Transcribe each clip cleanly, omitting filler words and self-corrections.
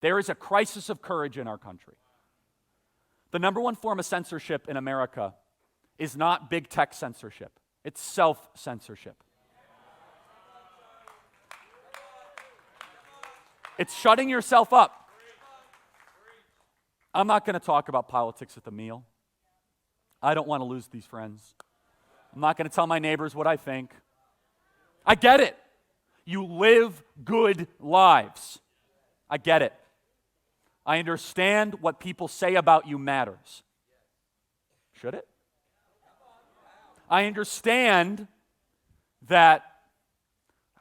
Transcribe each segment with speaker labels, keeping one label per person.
Speaker 1: There is a crisis of courage in our country. The number one form of censorship in America is not big tech censorship. It's self-censorship. It's shutting yourself up. I'm not going to talk about politics at the meal. I don't want to lose these friends. I'm not going to tell my neighbors what I think. I get it. You live good lives. I get it. I understand what people say about you matters. Should it? I understand that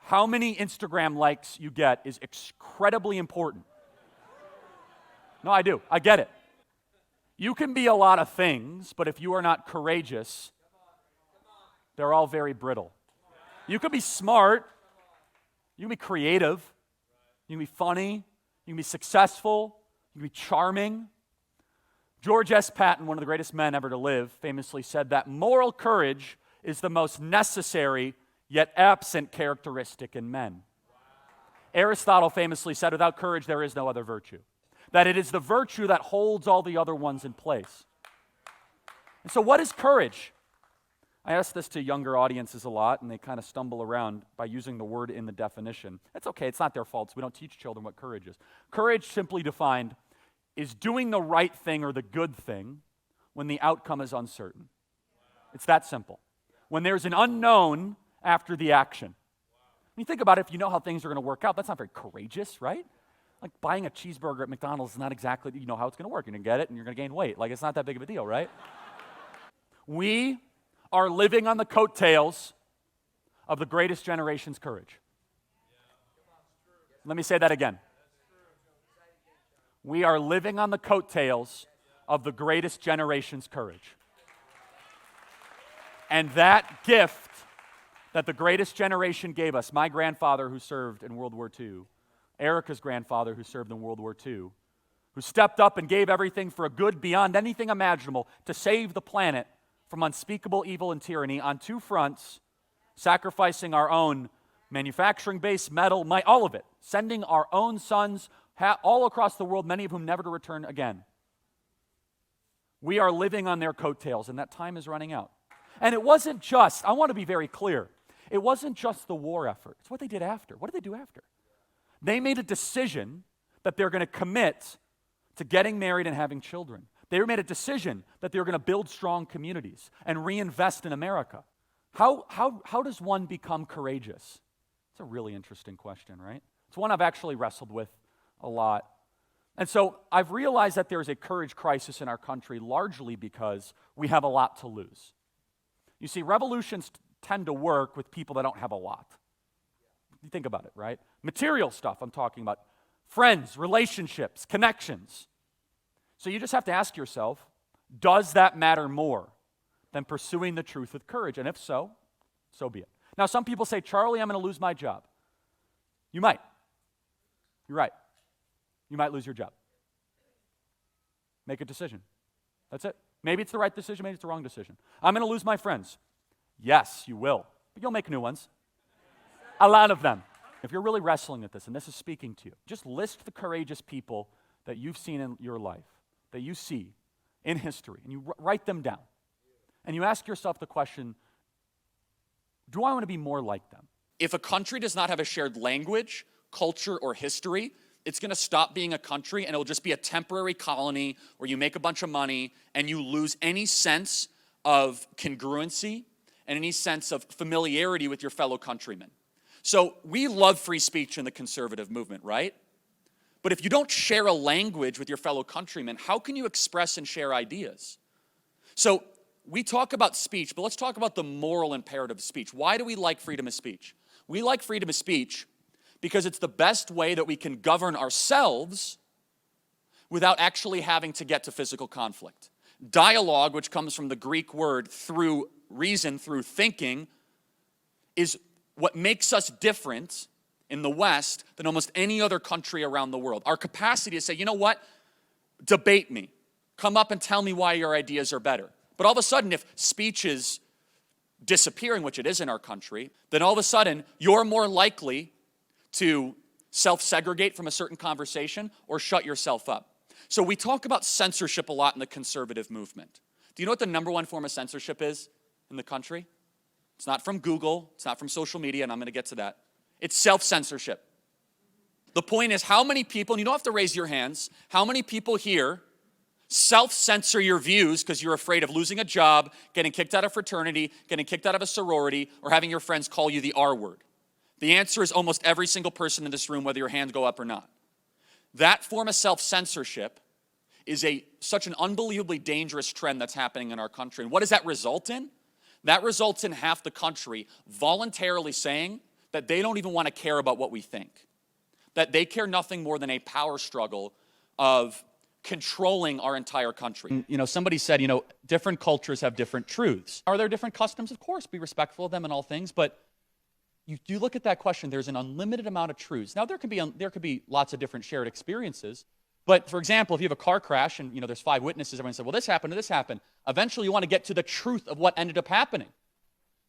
Speaker 1: how many Instagram likes you get is incredibly important. No, I do. I get it. You can be a lot of things, but if you are not courageous, they're all very brittle. You can be smart. You can be creative. You can be funny. You can be successful. You can be charming. George S. Patton, one of the greatest men ever to live, famously said that moral courage is the most necessary yet absent characteristic in men. Aristotle famously said, without courage there is no other virtue. That it is the virtue that holds all the other ones in place. And so what is courage? I ask this to younger audiences a lot, and they kind of stumble around by using the word in the definition. That's okay, it's not their fault. We don't teach children what courage is. Courage, simply defined, is doing the right thing or the good thing when the outcome is uncertain. It's that simple. When there's an unknown after the action. When you think about it, if you know how things are going to work out, that's not very courageous, right? Like buying a cheeseburger at McDonald's is not exactly, you know how it's going to work. You're going to get it and you're going to gain weight. Like it's not that big of a deal, right? We are living on the coattails of the greatest generation's courage. Let me say that again. We are living on the coattails of the greatest generation's courage. And that gift that the greatest generation gave us, my grandfather who served in World War II, Erica's grandfather who served in World War II, who stepped up and gave everything for a good beyond anything imaginable to save the planet from unspeakable evil and tyranny on two fronts, sacrificing our own manufacturing base, metal, all of it, sending our own sons all across the world, many of whom never to return again. We are living on their coattails, and that time is running out. And it wasn't just, I want to be very clear, it wasn't just the war effort. It's what they did after. What did they do after? They made a decision that they're going to commit to getting married and having children. They made a decision that they were going to build strong communities and reinvest in America. How does one become courageous? It's a really interesting question, right? It's one I've actually wrestled with a lot. And so I've realized that there's a courage crisis in our country largely because we have a lot to lose. You see, revolutions tend to work with people that don't have a lot. You think about it, right? Material stuff I'm talking about. Friends, relationships, connections. So you just have to ask yourself, does that matter more than pursuing the truth with courage? And if so, so be it. Now, some people say, Charlie, I'm going to lose my job. You might. You're right. You might lose your job. Make a decision. That's it. Maybe it's the right decision, maybe it's the wrong decision. I'm going to lose my friends. Yes, you will. But you'll make new ones. A lot of them. If you're really wrestling with this, and this is speaking to you, just list the courageous people that you've seen in your life, that you see in history, and you write them down. And you ask yourself the question, do I want to be more like them? If a country does not have a shared language, culture, or history, it's going to stop being a country and it'll just be a temporary colony where you make a bunch of money and you lose any sense of congruency and any sense of familiarity with your fellow countrymen. So we love free speech in the conservative movement, right? But if you don't share a language with your fellow countrymen, how can you express and share ideas? So we talk about speech, but let's talk about the moral imperative of speech. Why do we like freedom of speech? We like freedom of speech because it's the best way that we can govern ourselves without actually having to get to physical conflict. Dialogue, which comes from the Greek word through reason, through thinking, is what makes us different in the West than almost any other country around the world. Our capacity to say, you know what, debate me. Come up and tell me why your ideas are better. But all of a sudden, if speech is disappearing, which it is in our country, then all of a sudden, you're more likely to self-segregate from a certain conversation or shut yourself up. So we talk about censorship a lot in the conservative movement. Do you know what the number one form of censorship is in the country? It's not from Google, it's not from social media, and I'm going to get to that. It's self-censorship. The point is, how many people, and you don't have to raise your hands, how many people here self-censor your views because you're afraid of losing a job, getting kicked out of fraternity, getting kicked out of a sorority, or having your friends call you the R word? The answer is almost every single person in this room, whether your hands go up or not. That form of self-censorship is such an unbelievably dangerous trend that's happening in our country. And what does that result in? That results in half the country voluntarily saying that they don't even want to care about what we think. That they care nothing more than a power struggle of controlling our entire country. You know, somebody said, different cultures have different truths. Are there different customs? Of course, be respectful of them and all things, but you look at that question, there's an unlimited amount of truths. Now, there could be lots of different shared experiences, but for example, if you have a car crash and there's 5 witnesses, everyone said, well, this happened and this happened. Eventually, you want to get to the truth of what ended up happening.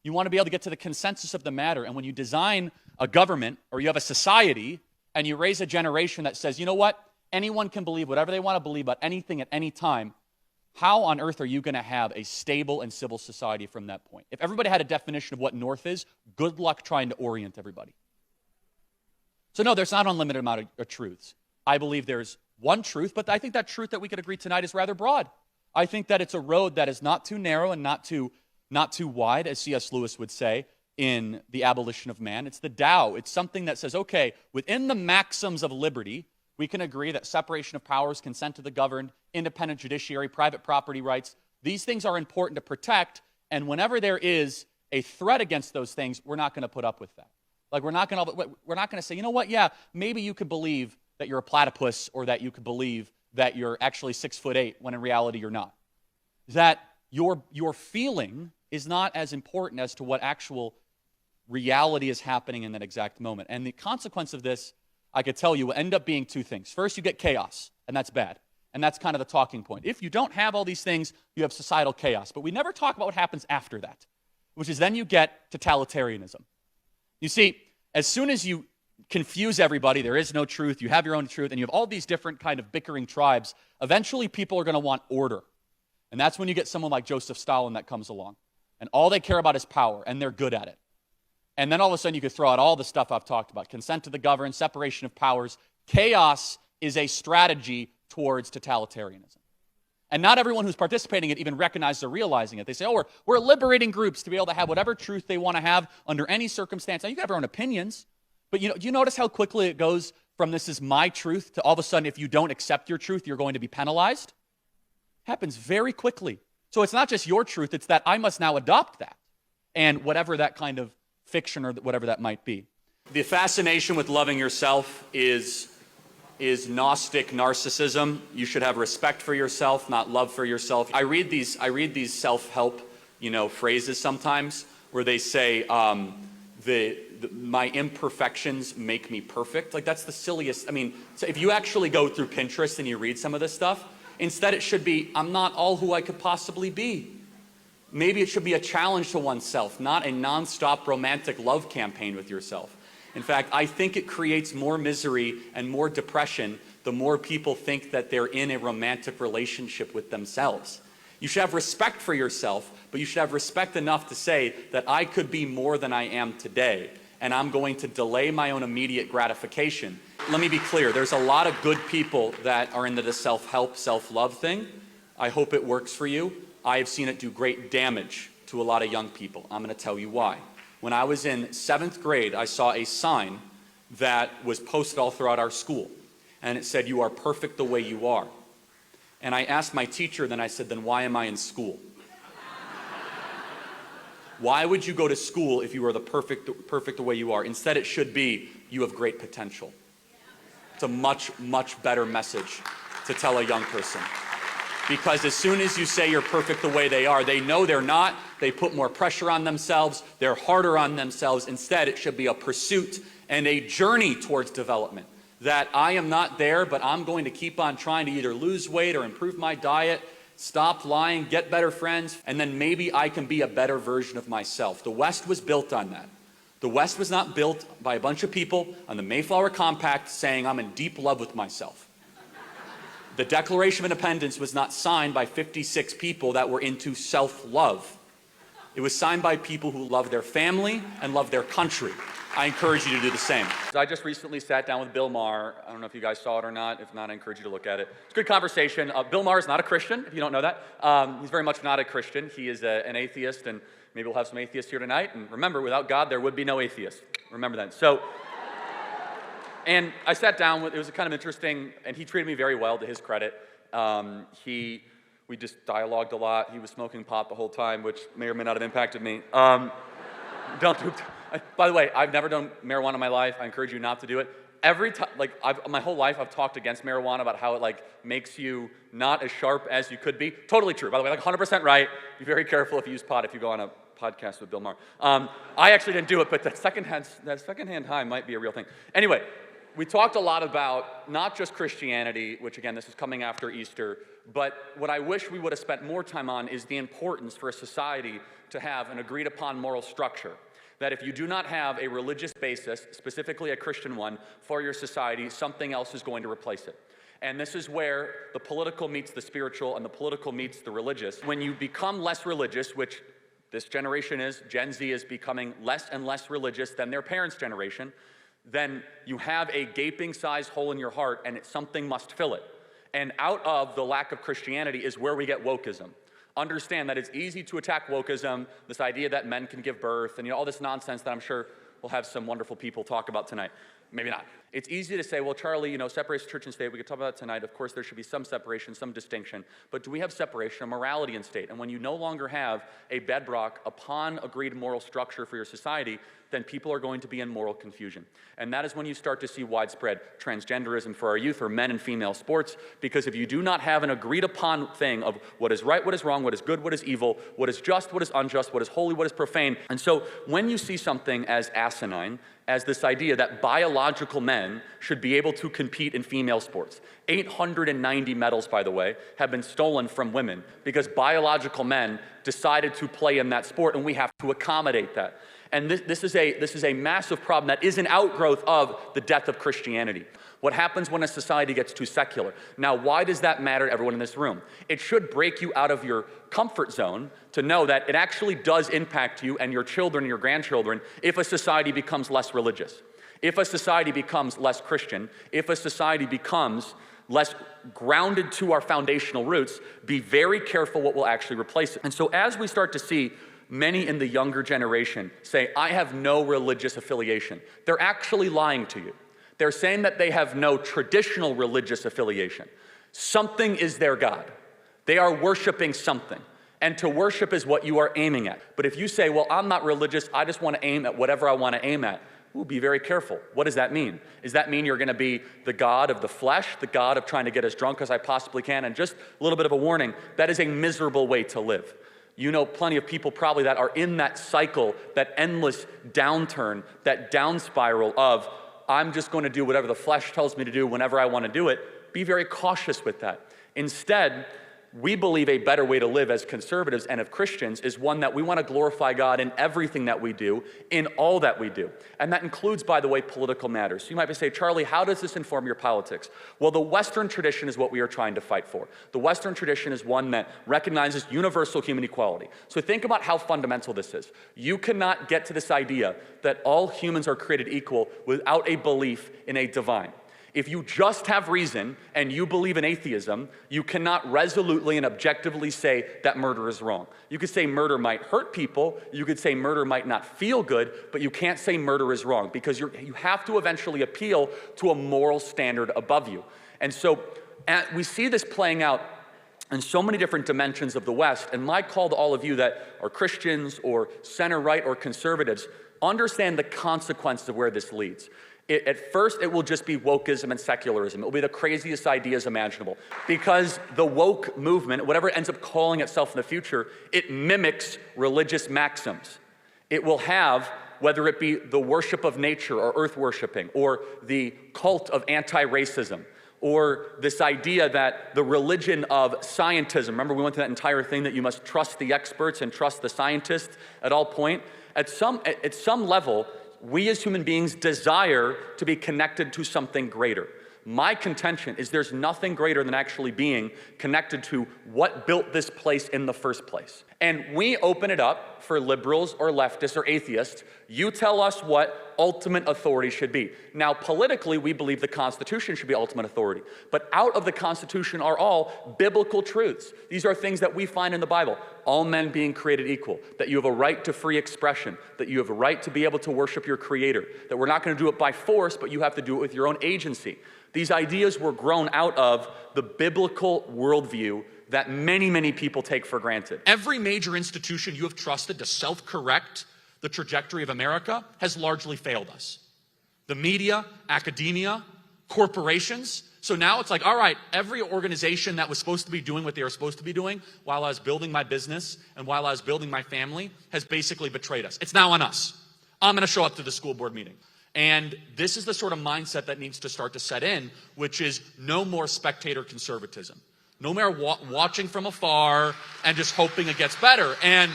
Speaker 1: You want to be able to get to the consensus of the matter, and when you design a government or you have a society and you raise a generation that says, you know what, anyone can believe whatever they want to believe about anything at any time, how on earth are you going to have a stable and civil society from that point? If everybody had a definition of what north is, good luck trying to orient everybody. So no, there's not an unlimited amount of truths. I believe there's one truth, but I think that truth that we could agree tonight is rather broad. I think that it's a road that is not too narrow and not too wide, as C.S. Lewis would say in The Abolition of Man. It's the Tao. It's something that says, okay, within the maxims of liberty, we can agree that separation of powers, consent to the governed, independent judiciary, private property rights, these things are important to protect, and whenever there is a threat against those things, we're not going to put up with that. Like, we're not going to say, you know what, yeah, maybe you could believe that you're a platypus or that you could believe that you're actually 6'8" when in reality you're not. That your feeling is not as important as to what actual reality is happening in that exact moment. And the consequence of this, I could tell you, will end up being 2 things. First, you get chaos, and that's bad. And that's kind of the talking point. If you don't have all these things, you have societal chaos. But we never talk about what happens after that, which is then you get totalitarianism. You see, as soon as you confuse everybody, there is no truth, you have your own truth, and you have all these different kind of bickering tribes, eventually people are going to want order. And that's when you get someone like Joseph Stalin that comes along. And all they care about is power, and they're good at it. And then all of a sudden you could throw out all the stuff I've talked about, consent to the governed, separation of powers. Chaos is a strategy towards totalitarianism. And not everyone who's participating in it even recognizes or realizing it. They say, oh, we're liberating groups to be able to have whatever truth they want to have under any circumstance. Now, you can have your own opinions, but do you notice how quickly it goes from this is my truth to all of a sudden if you don't accept your truth, you're going to be penalized? It happens very quickly. So it's not just your truth, it's that I must now adopt that. And whatever that kind of fiction or whatever that might be. The fascination with loving yourself is Gnostic narcissism. You should have respect for yourself, not love for yourself. I read these self-help, phrases sometimes where they say, my imperfections make me perfect. Like, that's the silliest. So if you actually go through Pinterest and you read some of this stuff, instead it should be, I'm not all who I could possibly be. Maybe it should be a challenge to oneself, not a nonstop romantic love campaign with yourself. In fact, I think it creates more misery and more depression the more people think that they're in a romantic relationship with themselves. You should have respect for yourself, but you should have respect enough to say that I could be more than I am today, and I'm going to delay my own immediate gratification. Let me be clear, there's a lot of good people that are into the self-help, self-love thing. I hope it works for you. I have seen it do great damage to a lot of young people. I'm going to tell you why. When I was in 7th grade, I saw a sign that was posted all throughout our school. And it said, "You are perfect the way you are." And I asked my teacher, then I said, then why am I in school? Why would you go to school if you were the perfect the way you are? Instead, it should be, you have great potential. It's a much, much better message to tell a young person. Because as soon as you say you're perfect the way they are, they know they're not. They put more pressure on themselves. They're harder on themselves. Instead, it should be a pursuit and a journey towards development. That I am not there, but I'm going to keep on trying to either lose weight or improve my diet, stop lying, get better friends, and then maybe I can be a better version of myself. The West was built on that. The West was not built by a bunch of people on the Mayflower Compact saying, I'm in deep love with myself. The Declaration of Independence was not signed by 56 people that were into self-love. It was signed by people who love their family and love their country. I encourage you to do the same. I just recently sat down with Bill Maher. I don't know if you guys saw it or not. If not, I encourage you to look at it. It's a good conversation. Bill Maher is not a Christian, if you don't know that. He's very much not a Christian. He is an atheist, and maybe we'll have some atheists here tonight. And remember, without God, there would be no atheists. Remember that. And I sat down with, it was kind of interesting, and he treated me very well, to his credit. We just dialogued a lot. He was smoking pot the whole time, which may or may not have impacted me. By the way, I've never done marijuana in my life. I encourage you not to do it. Every time, my whole life, I've talked against marijuana about how it makes you not as sharp as you could be. Totally true. By the way, 100% right. Be very careful if you use pot if you go on a podcast with Bill Maher. I actually didn't do it, but that secondhand high might be a real thing. Anyway, we talked a lot about not just Christianity, which again, this is coming after Easter, but what I wish we would have spent more time on is the importance for a society to have an agreed upon moral structure. That if you do not have a religious basis, specifically a Christian one, for your society, something else is going to replace it. And this is where the political meets the spiritual and the political meets the religious. When you become less religious, which this generation is, Gen Z is becoming less and less religious than their parents' generation, then you have a gaping-sized hole in your heart, and something must fill it. And out of the lack of Christianity is where we get wokeism. Understand that it's easy to attack wokeism, this idea that men can give birth, and all this nonsense that I'm sure we'll have some wonderful people talk about tonight. Maybe not. It's easy to say, well, Charlie, separation of church and state, we could talk about that tonight. Of course, there should be some separation, some distinction. But do we have separation of morality and state? And when you no longer have a bedrock upon agreed moral structure for your society, then people are going to be in moral confusion. And that is when you start to see widespread transgenderism for our youth, or men and female sports, because if you do not have an agreed upon thing of what is right, what is wrong, what is good, what is evil, what is just, what is unjust, what is holy, what is profane. And so when you see something as asinine, as this idea that biological men should be able to compete in female sports. 890 medals, by the way, have been stolen from women because biological men decided to play in that sport, and we have to accommodate that. And this is a massive problem that is an outgrowth of the death of Christianity. What happens when a society gets too secular? Now, why does that matter to everyone in this room? It should break you out of your comfort zone to know that it actually does impact you and your children and your grandchildren if a society becomes less religious, if a society becomes less Christian, if a society becomes less grounded to our foundational roots. Be very careful what will actually replace it. And so as we start to see many in the younger generation say, I have no religious affiliation, they're actually lying to you. They're saying that they have no traditional religious affiliation. Something is their God. They are worshiping something. And to worship is what you are aiming at. But if you say, well, I'm not religious, I just want to aim at whatever I want to aim at, ooh, be very careful. What does that mean? Does that mean you're going to be the God of the flesh, the God of trying to get as drunk as I possibly can? And just a little bit of a warning, that is a miserable way to live. You know plenty of people probably that are in that cycle, that endless downturn, that down spiral of, I'm just going to do whatever the flesh tells me to do whenever I want to do it. Be very cautious with that. Instead, we believe a better way to live as conservatives and of Christians is one that we want to glorify God in everything that we do, in all that we do. And that includes, by the way, political matters. So you might be saying, Charlie, how does this inform your politics? Well, the Western tradition is what we are trying to fight for. The Western tradition is one that recognizes universal human equality. So think about how fundamental this is. You cannot get to this idea that all humans are created equal without a belief in a divine. If you just have reason and you believe in atheism, you cannot resolutely and objectively say that murder is wrong. You could say murder might hurt people, you could say murder might not feel good, but you can't say murder is wrong because you have to eventually appeal to a moral standard above you. And so we see this playing out in so many different dimensions of the West, and my call to all of you that are Christians or center-right or conservatives, understand the consequences of where this leads. At first, it will just be wokeism and secularism. It will be the craziest ideas imaginable. Because the woke movement, whatever it ends up calling itself in the future, it mimics religious maxims. It will have, whether it be the worship of nature or earth worshiping, or the cult of anti-racism, or this idea that the religion of scientism, remember we went through that entire thing that you must trust the experts and trust the scientists at all point. At some level, we as human beings desire to be connected to something greater. My contention is there's nothing greater than actually being connected to what built this place in the first place. And we open it up for liberals or leftists or atheists. You tell us what ultimate authority should be. Now, politically, we believe the Constitution should be ultimate authority. But out of the Constitution are all biblical truths. These are things that we find in the Bible. All men being created equal, that you have a right to free expression, that you have a right to be able to worship your Creator, that we're not going to do it by force, but you have to do it with your own agency. These ideas were grown out of the biblical worldview that many, many people take for granted.
Speaker 2: Every major institution you have trusted to self-correct the trajectory of America has largely failed us. The media, academia, corporations. So now it's like, all right, every organization that was supposed to be doing what they were supposed to be doing while I was building my business and while I was building my family has basically betrayed us. It's now on us. I'm going to show up to the school board meeting. And this is the sort of mindset that needs to start to set in, which is no more spectator conservatism. No more watching from afar and just hoping it gets better. And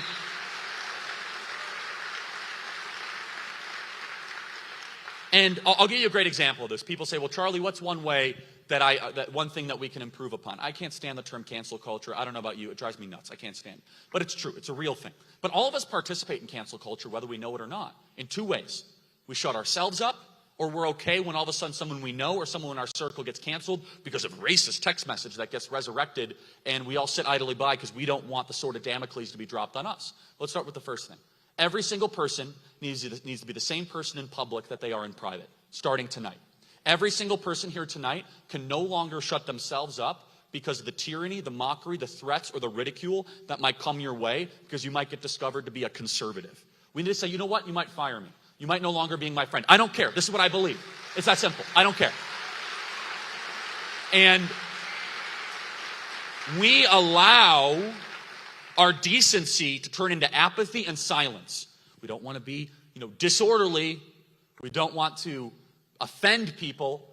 Speaker 2: I'll give you a great example of this. People say, well, Charlie, what's one way that one thing that we can improve upon? I can't stand the term cancel culture. I don't know about you. It drives me nuts. I can't stand it. But it's true. It's a real thing. But all of us participate in cancel culture, whether we know it or not, in two ways. We shut ourselves up, or we're okay when all of a sudden someone we know or someone in our circle gets canceled because of a racist text message that gets resurrected, and we all sit idly by because we don't want the sword of Damocles to be dropped on us. Let's start with the first thing. Every single person needs to be the same person in public that they are in private, starting tonight. Every single person here tonight can no longer shut themselves up because of the tyranny, the mockery, the threats, or the ridicule that might come your way because you might get discovered to be a conservative. We need to say, you know what? You might fire me. You might no longer be my friend. I don't care. This is what I believe. It's that simple. I don't care. And we allow our decency to turn into apathy and silence. We don't want to be, disorderly. We don't want to offend people.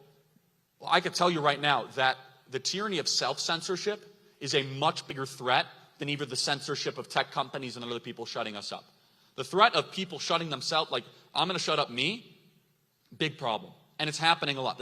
Speaker 2: Well, I could tell you right now that the tyranny of self-censorship is a much bigger threat than even the censorship of tech companies and other people shutting us up. The threat of people shutting themselves, like, I'm going to shut up me, big problem. And it's happening a lot.